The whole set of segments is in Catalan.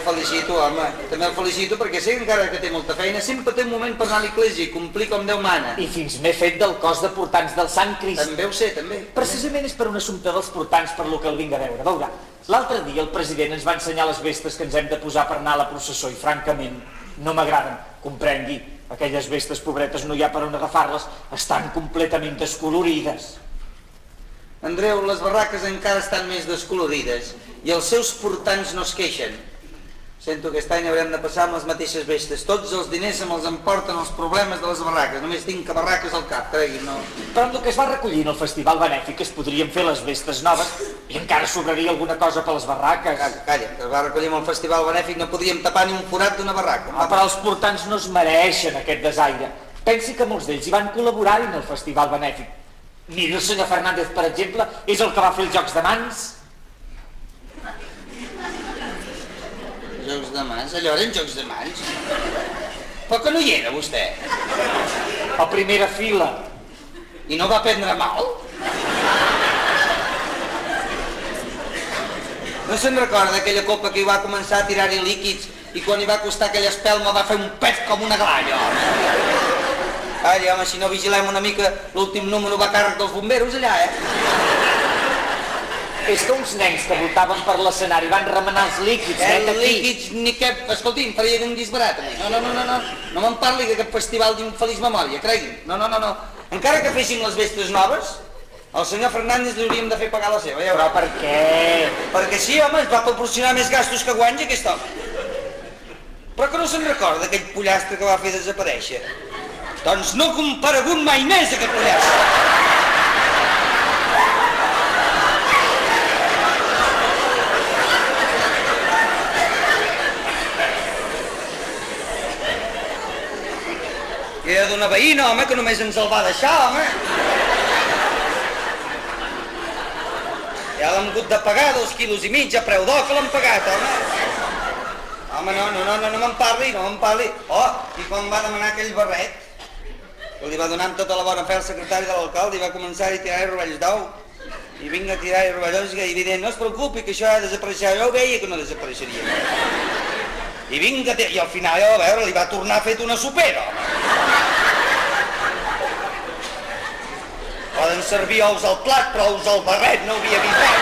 felicito, home. També el felicito perquè sé que encara que té molta feina sempre té un moment per anar a l'església i complir com Déu mana. I fins m'he fet del cos de portants del Sant Crist. També ho sé, també. Precisament és per un assumpte dels portants per lo que el vinc a veure. Veurà, l'altre dia el president ens va ensenyar les vestes que ens hem de posar per anar a la processó i francament no m'agraden, comprengui. Aquelles vestes pobretes no hi ha per on agafar-les, estan completament descolorides. Andreu, les barraques encara estan més descolorides i els seus portants no es queixen. Sento que aquest any haurem de passar amb les mateixes vestes. Tots els diners se me'ls emporten els problemes de les barraques. Només tinc barraques al cap, creguin, no? Però amb el que es va recollir en el festival benèfic es podrien fer les vestes noves i encara sobraria alguna cosa per les barraques. Calla, que es va recollir en el festival benèfic no podíem tapar ni un forat d'una barraca. Però els portants no es mereixen aquest desaire. Pensi que molts d'ells hi van col·laborar en el festival benèfic. Miri, el senyor Fernández, per exemple, és el que va fer els Jocs de Mans. Jocs de mans? Allò eren jocs de mans? Però que no hi era, vostè? A primera fila. I no va prendre mal? No se'n recorda d'aquella copa que hi va començar a tirar-hi líquids i quan hi va costar aquella espelma va fer un pet com una glalla, home? Calla, home, si no vigilem una mica, l'últim número va a càrrec dels bomberos allà, És que uns nens que voltaven per l'escenari van remenar els líquids, líquids ni cap... Escolti, em faria d'un disbarat, no me'n parli de cap festival d'infeliç memòria, cregui'm. No. Encara que féssim les vestes noves, al senyor Fernández li hauríem de fer pagar la seva, ja Però per què? Perquè sí, home, ens va proporcionar més gastos que guanys aquest home. Però que no se'n recorda aquell pollastre que va fer desaparèixer. Doncs no ha comparegut mai més aquest pollastre. Era d'una veïna, home, que només ens el va deixar, home. Ja l'hem hagut de pagar 2,5 quilos a preu d'or que l'hem pagat, home. Home, no me'n parli. Oh, i quan va demanar aquell barret, que li va donar amb tota la bona fe al secretari de l'alcalde i va començar a tirar rovells d'ou. I vinga a tirar rovellons i dir, no es preocupi que això ha de desaparèixer. Jo veia que no desapareixeria. I vinga, i al final, a veure, li va tornar fet una sopera, home. Poden servir ous al plat, però ous al barret no hauria vist res.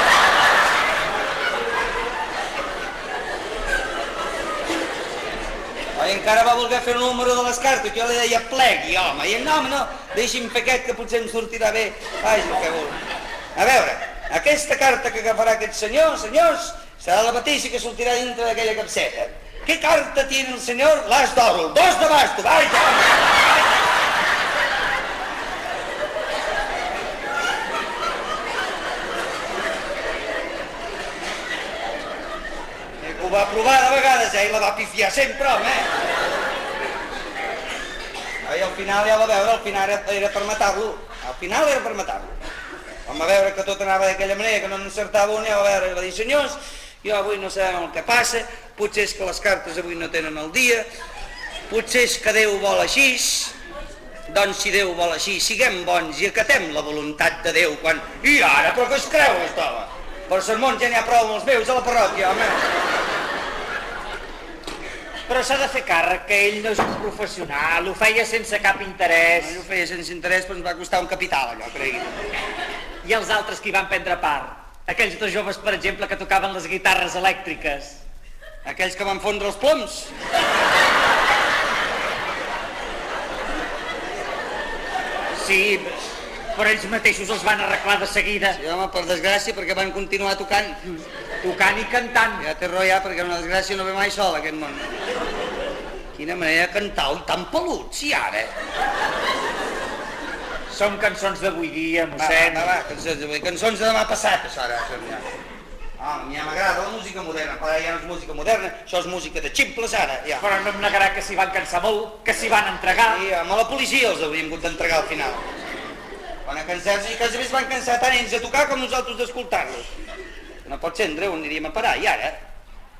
Encara va voler fer un número de les cartes, que jo li deia plegui, home. I no, deixi'm fer aquest que potser em sortirà bé. Faci el que vulgui. A veure, aquesta carta que agafarà aquest senyor, senyors, serà la mateixa que sortirà dintre d'aquella capseta. Què carta tiene el senyor? L'as d'oro, 2 de basto, vaja! Ho va provar de vegades, i la va pifiar sempre, home. I al final ja va veure, al final era per matar-lo. Al final era per matar-lo. Vam veure que tot anava d'aquella manera, que no encertava un, ja va veure, i va dir, senyors, jo avui no sabem el que passa, potser és que les cartes avui no tenen el dia, potser és que Déu vol així, doncs si Déu vol així, siguem bons i acatem la voluntat de Déu quan... I ara, però què es creu, aquest home? Per sermons ja n'hi ha prou amb els meus a la parròquia, home. Però s'ha de fer càrrec que ell no és un professional, ho feia sense cap interès. Ho feia sense interès, però ens va costar un capital, allò, cregui'm. I els altres que hi van prendre part? Aquells dos joves, per exemple, que tocaven les guitarres elèctriques. Aquells que van fondre els ploms. Sí, però ells mateixos els van arreglar de seguida. Sí, home, per desgràcia, perquè van continuar tocant. Tocant i cantant. Ja té raó ja, perquè una desgràcia no ve mai sola, aquest món. Quina manera de cantar, i tan peluts, i ara? Són cançons d'avui dia, mossèn. Va, cançons de demà passat, això ara. A mi ja m'agrada la música moderna, però ja no és música moderna, això és música de ximples, ara, ja. Però no em negarà que s'hi van cansar molt, que s'hi van entregar. Sí, amb la policia els hauríem hagut d'entregar al final. Van a cansar-se i quasi més van cansar tant ells de tocar com nosaltres d'escoltar-los. No pot ser, Andreu, aniríem a parar, i ara?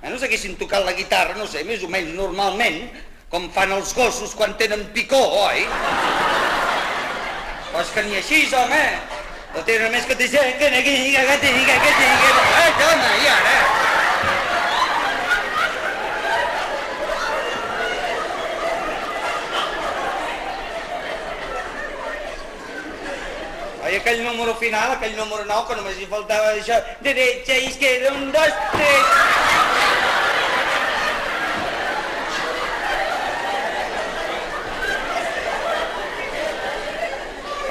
No s'haguessin tocat la guitarra, no sé, més o menys normalment, com fan els gossos quan tenen picó, oi? Però és que ni així, home! No tenen més que dir que home, i ara? I aquell número final, aquell número 9, que només hi faltava això, derecha, izquierda, 1, 2, 3...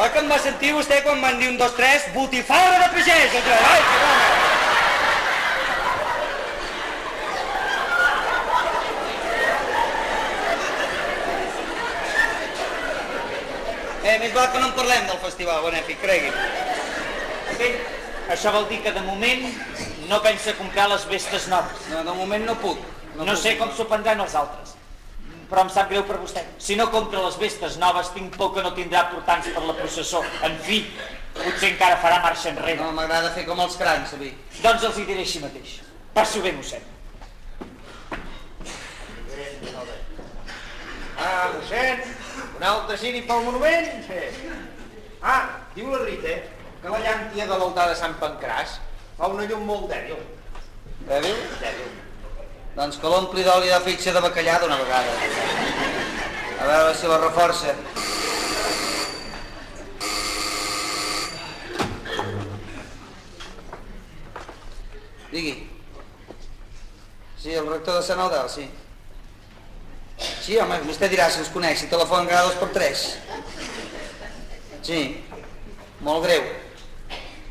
Oi que em va sentir vostè quan van dir 1, 2, 3, botifarra de pagès, otra vez, ai, perdona. Més val que no en parlem del festival benèfic, cregui'm. Bé, això vol dir que de moment no pensa comprar les vestes noves. No, de moment no puc. No sé com s'ho prendran els altres, però em sap greu per vostè. Si no compra les vestes noves, tinc por que no tindrà portants per la processó. En fi, potser encara farà marxa enrere. No, m'agrada fer com els crans, a mi. Doncs els hi diré així mateix. Passi-ho bé, mossèn. Mossèn, un altre ciri pel monument? Diu la Rita que la llàntia de l'altar de Sant Pancràs fa una llum molt dèbil. Dèbil? Dèbil. Doncs que l'ompli d'oli de fitxa de bacallà d'una vegada. A veure si la reforça. Digui. Sí, el rector de Sant Eudald, sí. Sí, home, vostè dirà si els coneix, si telefonen cada 2 per 3. Sí, molt greu.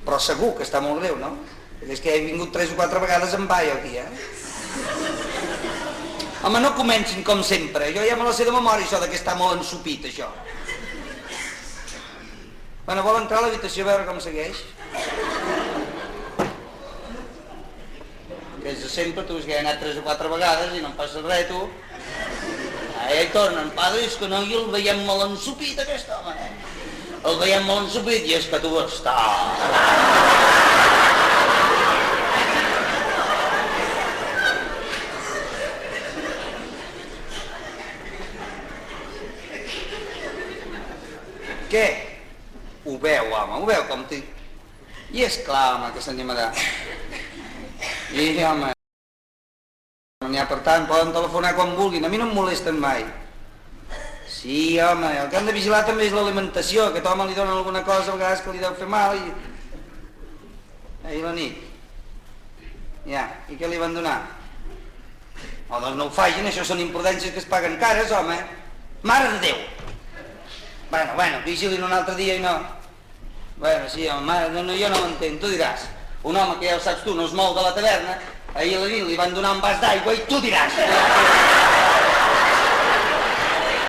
Però segur que està molt greu, no? Perquè és que he vingut 3 o 4 vegades en ball aquí, Home, no comencin com sempre. Jo ja me la sé de memòria, això que està molt ensupit, això. Bueno, vol entrar a l'habitació a veure com segueix? Que és de sempre, tu, és que he anat 3 o 4 vegades i no em passa res, tu. Hi tornen, padre, és que no, i el veiem molt ensupit, aquest home. El veiem molt ensupit i és que tu està... Què? Ho veu, home, ho veu com t'hi... I és clar, home, que s'animarà. I, home... N'hi ha per tant, poden telefonar quan vulguin, a mi no em molesten mai. Sí, home, el que han de vigilar també és l'alimentació, que a aquest home li donen alguna cosa a vegades que li deu fer mal i... Ahir la nit. Ja, i què li van donar? Oh, doncs no ho facin, això són imprudències que es paguen cares, home. Mare de Déu! Bueno, vigilin un altre dia i no... Bueno, sí, home, jo no ho entenc, tu diràs. Un home que ja ho saps tu no es mou de la taverna, ahir a la nit li van donar un vas d'aigua i tu diràs.